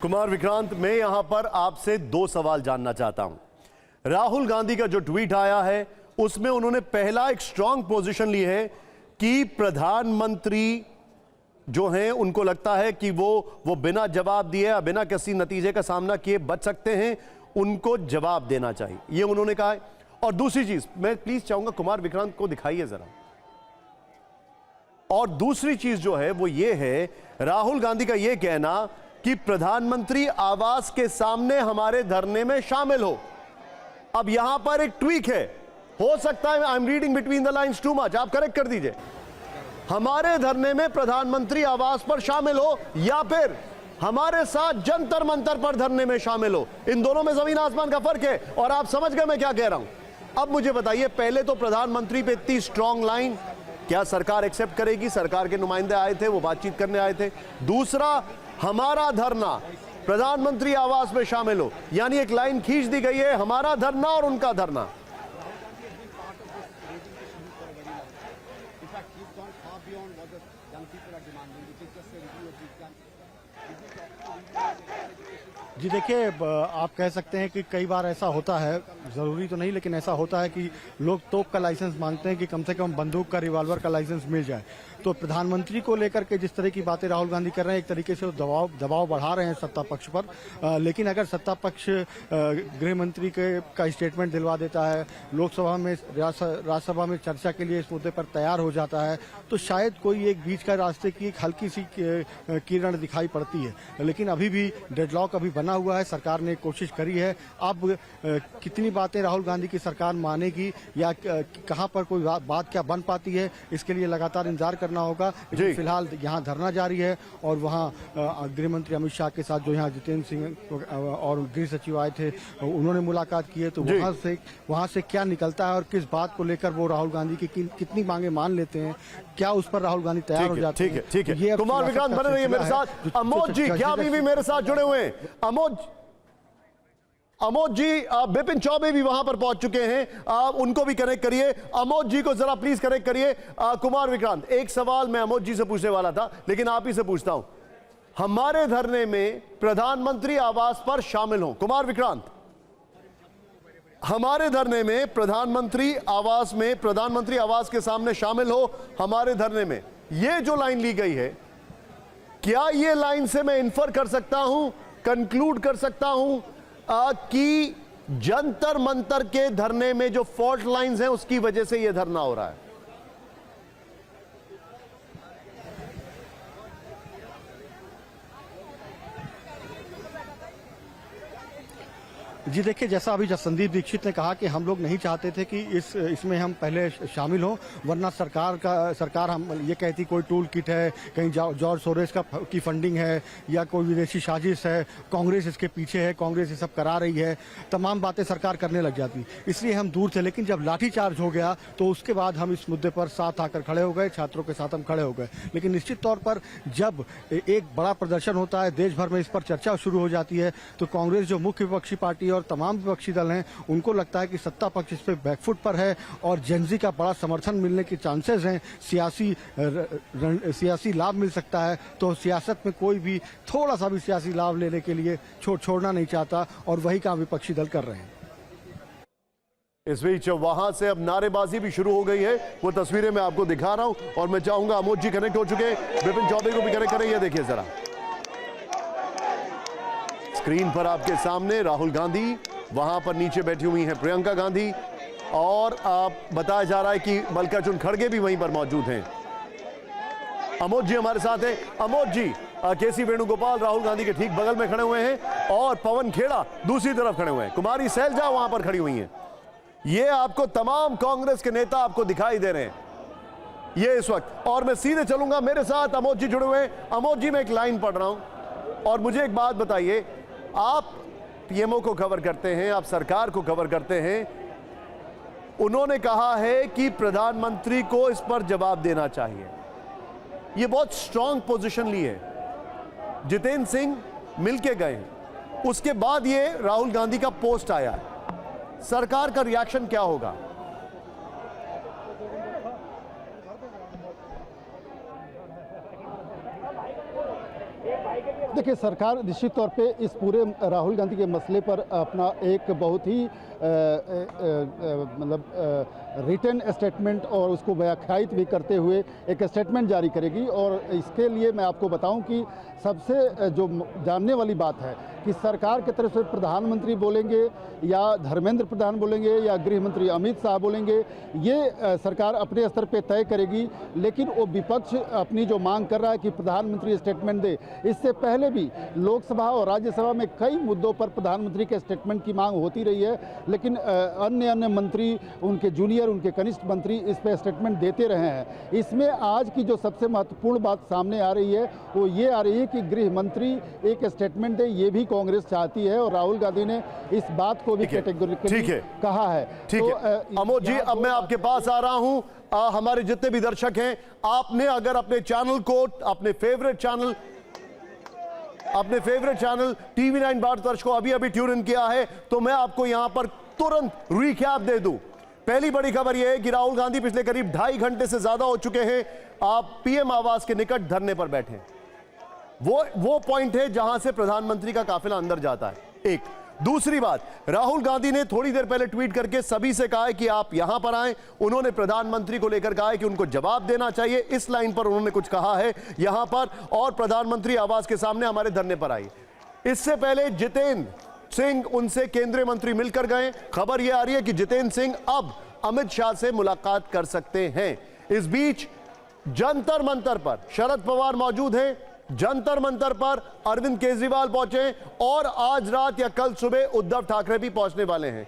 कुमार विक्रांत, मैं यहां पर आपसे दो सवाल जानना चाहता हूं। राहुल गांधी का जो ट्वीट आया है उसमें उन्होंने पहला एक स्ट्रांग पोजीशन ली है कि प्रधानमंत्री जो हैं उनको लगता है कि वो बिना जवाब दिए या बिना किसी नतीजे का सामना किए बच सकते हैं, उनको जवाब देना चाहिए, ये उन्होंने कहा है। और दूसरी चीज मैं प्लीज चाहूंगा कुमार विक्रांत को दिखाइए जरा। और दूसरी चीज जो है वो ये है, राहुल गांधी का ये कहना कि प्रधानमंत्री आवास के सामने हमारे धरने में शामिल हो। अब यहां पर एक ट्वीक है, हो सकता है I am reading between the lines too much, आप करेक्ट कर दीजिए। हमारे धरने में प्रधानमंत्री आवास पर शामिल हो या फिर हमारे साथ जंतर मंतर पर धरने में शामिल हो, इन दोनों में जमीन आसमान का फर्क है। और आप समझ गए मैं क्या कह रहा हूं। अब मुझे बताइए, पहले तो प्रधानमंत्री पे इतनी स्ट्रांग लाइन क्या सरकार एक्सेप्ट करेगी? सरकार के नुमाइंदे आए थे, वो बातचीत करने आए थे। दूसरा, हमारा धरना प्रधानमंत्री आवास में शामिल हो, यानी एक लाइन खींच दी गई है, हमारा धरना और उनका धरना। जी देखिए, आप कह सकते हैं कि कई बार ऐसा होता है, जरूरी तो नहीं लेकिन ऐसा होता है कि लोग तोप का लाइसेंस मांगते हैं कि कम से कम बंदूक का, रिवॉल्वर का लाइसेंस मिल जाए। तो प्रधानमंत्री को लेकर के जिस तरह की बातें राहुल गांधी कर रहे हैं, एक तरीके से दबाव बढ़ा रहे हैं सत्ता पक्ष पर। लेकिन अगर सत्ता पक्ष गृह मंत्री का स्टेटमेंट दिलवा देता है, लोकसभा में राज्यसभा में चर्चा के लिए इस मुद्दे पर तैयार हो जाता है, तो शायद कोई एक बीच का रास्ते की एक हल्की सी किरण दिखाई पड़ती है। लेकिन अभी भी डेडलॉक अभी बना हुआ है। सरकार ने कोशिश करी है। अब कितनी बातें राहुल गांधी की सरकार मानेगी या कहां पर कोई बात क्या बन पाती है, इसके लिए लगातार इंतजार करना होगा। फिलहाल यहां धरना जारी है और वहां गृह मंत्री अमित शाह के साथ जो यहां जितेंद्र सिंह और गृह सचिव आए थे, उन्होंने मुलाकात की है। तो वहां से क्या निकलता है और किस बात को लेकर वो राहुल गांधी की कितनी मांगे मान लेते हैं, क्या उस पर राहुल गांधी तैयार हो जाते हैं? ठीक है। कुमार विक्रांत बने रहिए मेरे साथ। अमोद जी क्या अभी भी मेरे साथ जुड़े हुए हैं? अमोद जी, बिपिन चौबे भी वहां पर पहुंच चुके हैं, आप उनको भी कनेक्ट करिए। अमोद जी को जरा प्लीज कनेक्ट करिए। कुमार विक्रांत, एक सवाल मैं अमोद जी से पूछने वाला था लेकिन आप ही से पूछता हूं। हमारे धरने में प्रधानमंत्री आवास पर शामिल हो, कुमार विक्रांत, हमारे धरने में प्रधानमंत्री आवास के सामने शामिल हो, हमारे धरने में, यह जो लाइन ली गई है, क्या यह लाइन से मैं इन्फर कर सकता हूं, कंक्लूड कर सकता हूं कि जंतर मंतर के धरने में जो फॉल्ट लाइंस हैं उसकी वजह से यह धरना हो रहा है? जी देखिए, जैसा अभी संदीप दीक्षित ने कहा कि हम लोग नहीं चाहते थे कि इसमें हम पहले शामिल हों, वरना सरकार हम ये कहती कोई टूल किट है, कहीं जॉर्ज सोरेस की फंडिंग है या कोई विदेशी साजिश है, कांग्रेस इसके पीछे है, कांग्रेस ये सब करा रही है, तमाम बातें सरकार करने लग जाती। इसलिए हम दूर थे। लेकिन जब लाठीचार्ज हो गया तो उसके बाद हम इस मुद्दे पर साथ आकर खड़े हो गए, छात्रों के साथ हम खड़े हो गए। लेकिन निश्चित तौर पर जब एक बड़ा प्रदर्शन होता है, देश भर में इस पर चर्चा शुरू हो जाती है, तो कांग्रेस जो मुख्य विपक्षी पार्टी और तमाम विपक्षी दल हैं, उनको लगता है कि सत्ता पक्ष इस पे बैकफुट पर है और जेनजी का बड़ा समर्थन मिलने के चांसेस हैं, सियासी लाभ मिल सकता है। तो सियासत में कोई भी थोड़ा सा भी सियासी लाभ लेने के लिए छोड़ना नहीं चाहता और वही काम विपक्षी दल कर रहे हैं। इस बीच वहां से अब नारेबाजी भी शुरू हो गई है, वो तस्वीरें मैं आपको दिखा रहा हूं और मैं चाहूंगा अमोद जी कनेक्ट हो चुके हैं, बिपिन चौबे को भी कनेक्ट करें। ये देखिए जरा स्क्रीन पर आपके सामने राहुल गांधी, वहां पर नीचे बैठी हुई हैं प्रियंका गांधी और बताया जा रहा है कि मल्लिकार्जुन खड़गे भी वहीं पर मौजूद हैं। अमोद जी हमारे साथ हैं। अमोद जी, केसी वेणुगोपाल राहुल गांधी के ठीक बगल में खड़े हुए हैं और पवन खेड़ा दूसरी तरफ खड़े हुए हैं, कुमारी सैलजा वहां पर खड़ी हुई हैं। ये आपको तमाम कांग्रेस के नेता आपको दिखाई दे रहे हैं ये इस वक्त। और मैं सीधे चलूंगा, मेरे साथ अमोद जी जुड़े हुए हैं। अमोद जी, मैं एक लाइन पढ़ रहा हूं और मुझे एक बात बताइए, आप पीएमओ को कवर करते हैं, आप सरकार को कवर करते हैं, उन्होंने कहा है कि प्रधानमंत्री को इस पर जवाब देना चाहिए। ये बहुत स्ट्रांग पोजीशन ली है, जितेंद्र सिंह मिलके गए, उसके बाद ये राहुल गांधी का पोस्ट आया है, सरकार का रिएक्शन क्या होगा? देखिए, सरकार निश्चित तौर पे इस पूरे राहुल गांधी के मसले पर अपना एक बहुत ही मतलब रिटन स्टेटमेंट और उसको व्याख्यायित भी करते हुए एक स्टेटमेंट जारी करेगी। और इसके लिए मैं आपको बताऊं कि सबसे जो जानने वाली बात है कि सरकार की तरफ से प्रधानमंत्री बोलेंगे या धर्मेंद्र प्रधान बोलेंगे या गृह मंत्री अमित शाह बोलेंगे, ये सरकार अपने स्तर पे तय करेगी। लेकिन वो विपक्ष अपनी जो मांग कर रहा है कि प्रधानमंत्री स्टेटमेंट दे, इससे पहले भी लोकसभा और राज्यसभा में कई मुद्दों पर प्रधानमंत्री के स्टेटमेंट की मांग होती रही है, लेकिन अन्य मंत्री, उनके जूनियर, उनके कनिष्ठ मंत्री इस पर स्टेटमेंट देते रहे हैं। इसमें आज की जो सबसे महत्वपूर्ण बात सामने आ रही है वो ये आ रही है कि गृह मंत्री एक स्टेटमेंट दे, ये भी कांग्रेस चाहती है और राहुल गांधी ने इस बात को भी कैटेगोरिकली कहा है। ठीक है अमोद जी, अब मैं आपके पास आ रहा हूं। हमारे जितने भी दर्शक हैं, आपने अगर अपने चैनल को, अपने फेवरेट चैनल TV9 भारतवर्ष को अभी अभी ट्यून इन किया है, तो मैं आपको यहां पर तुरंत रिकैप दे दूं। पहली बड़ी खबर यह है कि राहुल गांधी पिछले करीब 2.5 घंटे से ज्यादा हो चुके हैं आप पीएम आवास के निकट धरने पर बैठे हैं। वो पॉइंट है जहां से प्रधानमंत्री का काफिला अंदर जाता है। एक दूसरी बात, राहुल गांधी ने थोड़ी देर पहले ट्वीट करके सभी से कहा है कि आप यहां पर आएं। उन्होंने प्रधानमंत्री को लेकर कहा है कि उनको जवाब देना चाहिए। इस लाइन पर उन्होंने कुछ कहा है यहां पर, और प्रधानमंत्री आवास के सामने हमारे धरने पर आइए। इससे पहले जितेंद्र सिंह उनसे केंद्रीय मंत्री मिलकर गए। खबर यह आ रही है कि जितेंद्र सिंह अब अमित शाह से मुलाकात कर सकते हैं। इस बीच जंतर मंतर पर शरद पवार मौजूद हैं, जंतर मंतर पर अरविंद केजरीवाल पहुंचे और आज रात या कल सुबह उद्धव ठाकरे भी पहुंचने वाले हैं।